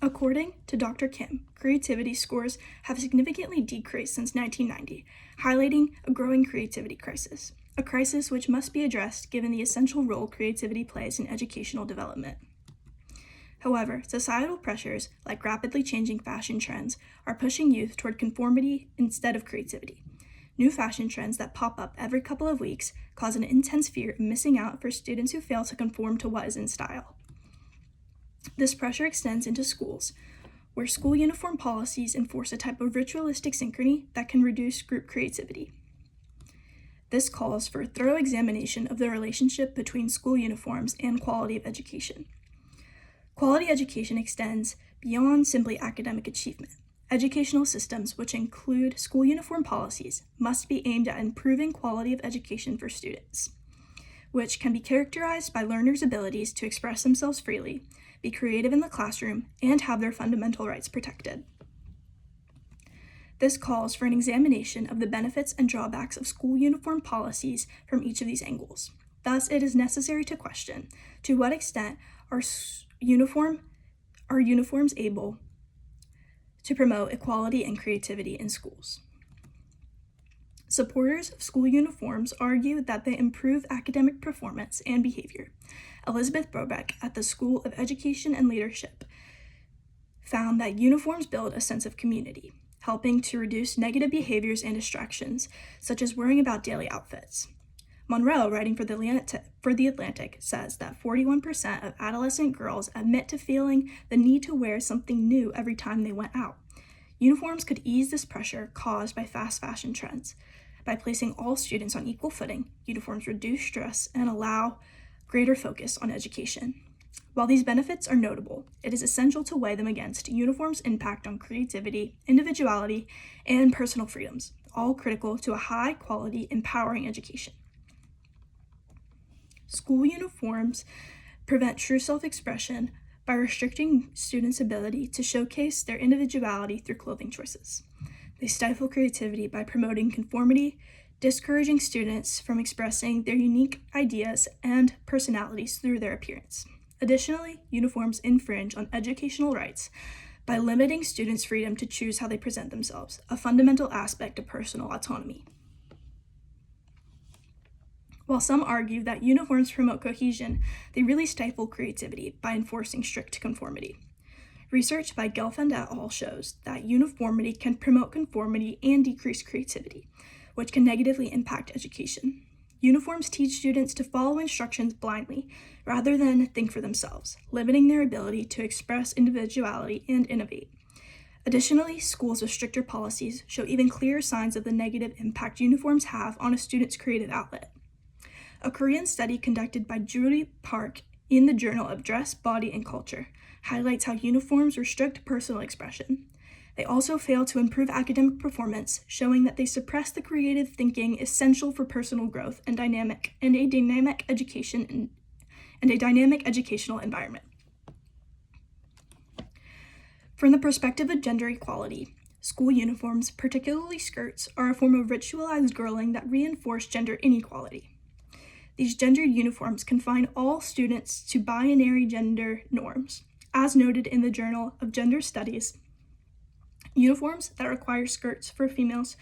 According to Dr. Kim, creativity scores have significantly decreased since 1990, highlighting a growing creativity crisis, a crisis which must be addressed given the essential role creativity plays in educational development. However, societal pressures, like rapidly changing fashion trends, are pushing youth toward conformity instead of creativity. New fashion trends that pop up every couple of weeks cause an intense fear of missing out for students who fail to conform to what is in style. This pressure extends into schools, where school uniform policies enforce a type of ritualistic synchrony that can reduce group creativity. This calls for a thorough examination of the relationship between school uniforms and quality of education. Quality education extends beyond simply academic achievement. Educational systems, which include school uniform policies, must be aimed at improving quality of education for students, which can be characterized by learners' abilities to express themselves freely, be creative in the classroom, and have their fundamental rights protected. This calls for an examination of the benefits and drawbacks of school uniform policies from each of these angles. Thus, it is necessary to question, to what extent are uniforms able to promote equality and creativity in schools? Supporters of school uniforms argue that they improve academic performance and behavior. Elizabeth Brobeck at the School of Education and Leadership found that uniforms build a sense of community, helping to reduce negative behaviors and distractions, such as worrying about daily outfits. Monroe, writing for The Atlantic, says that 41% of adolescent girls admit to feeling the need to wear something new every time they went out. Uniforms could ease this pressure caused by fast fashion trends. By placing all students on equal footing, uniforms reduce stress and allow greater focus on education. While these benefits are notable, it is essential to weigh them against uniforms' impact on creativity, individuality, and personal freedoms, all critical to a high-quality, empowering education. School uniforms prevent true self-expression by restricting students' ability to showcase their individuality through clothing choices. They stifle creativity by promoting conformity, discouraging students from expressing their unique ideas and personalities through their appearance. Additionally, uniforms infringe on educational rights by limiting students' freedom to choose how they present themselves, a fundamental aspect of personal autonomy. While some argue that uniforms promote cohesion, they really stifle creativity by enforcing strict conformity. Research by Gelfand et al. Shows that uniformity can promote conformity and decrease creativity, which can negatively impact education. Uniforms teach students to follow instructions blindly rather than think for themselves, limiting their ability to express individuality and innovate. Additionally, schools with stricter policies show even clearer signs of the negative impact uniforms have on a student's creative outlet. A Korean study conducted by Julie Park in the Journal of Dress, Body, and Culture highlights how uniforms restrict personal expression. They also fail to improve academic performance, showing that they suppress the creative thinking essential for personal growth and a dynamic educational environment. From the perspective of gender equality, school uniforms, particularly skirts, are a form of ritualized girling that reinforce gender inequality. These gendered uniforms confine all students to binary gender norms. As noted in the Journal of Gender Studies, uniforms that require skirts for females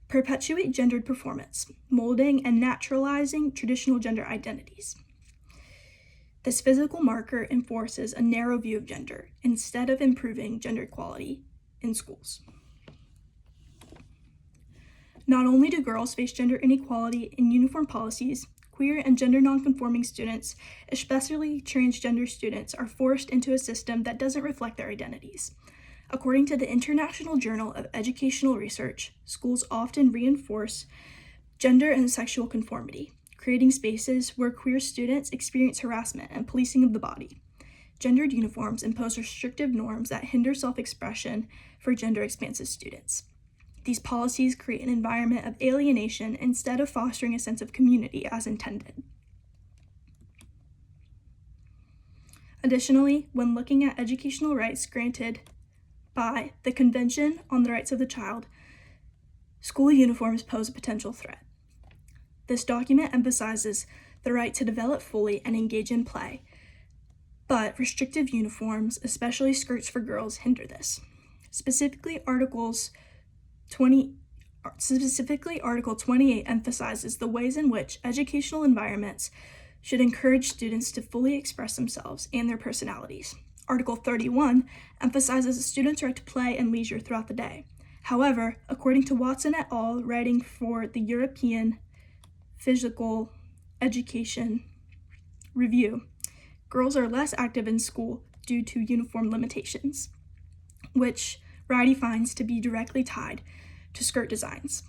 perpetuate gendered performance, molding and naturalizing traditional gender identities. This physical marker enforces a narrow view of gender instead of improving gender equality in schools. Not only do girls face gender inequality in uniform policies, queer and gender nonconforming students, especially transgender students, are forced into a system that doesn't reflect their identities. According to the International Journal of Educational Research, schools often reinforce gender and sexual conformity, creating spaces where queer students experience harassment and policing of the body. Gendered uniforms impose restrictive norms that hinder self-expression for gender-expansive students. These policies create an environment of alienation instead of fostering a sense of community as intended. Additionally, when looking at educational rights granted by the Convention on the Rights of the Child, school uniforms pose a potential threat. This document emphasizes the right to develop fully and engage in play, but restrictive uniforms, especially skirts for girls, hinder this. Specifically, Article 28 emphasizes the ways in which educational environments should encourage students to fully express themselves and their personalities. Article 31 emphasizes a student's right to play and leisure throughout the day. However, according to Watson et al., writing for the European Physical Education Review, girls are less active in school due to uniform limitations, which Rowdy finds to be directly tied to skirt designs.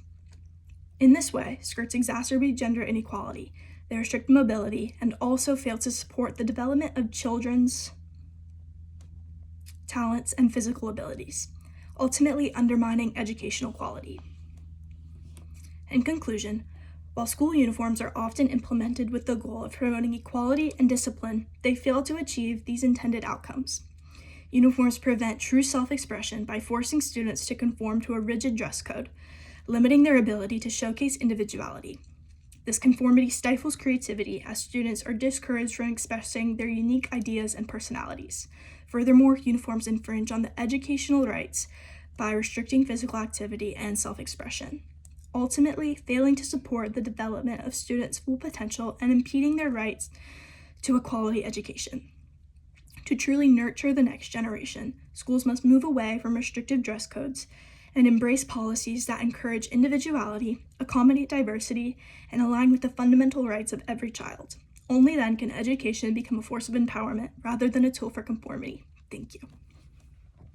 In this way, skirts exacerbate gender inequality, they restrict mobility, and also fail to support the development of children's talents and physical abilities, ultimately undermining educational quality. In conclusion, while school uniforms are often implemented with the goal of promoting equality and discipline, they fail to achieve these intended outcomes. Uniforms prevent true self-expression by forcing students to conform to a rigid dress code, limiting their ability to showcase individuality. This conformity stifles creativity as students are discouraged from expressing their unique ideas and personalities. Furthermore, uniforms infringe on the educational rights by restricting physical activity and self-expression, ultimately failing to support the development of students' full potential and impeding their rights to a quality education. To truly nurture the next generation, schools must move away from restrictive dress codes and embrace policies that encourage individuality, accommodate diversity, and align with the fundamental rights of every child. Only then can education become a force of empowerment rather than a tool for conformity. Thank you.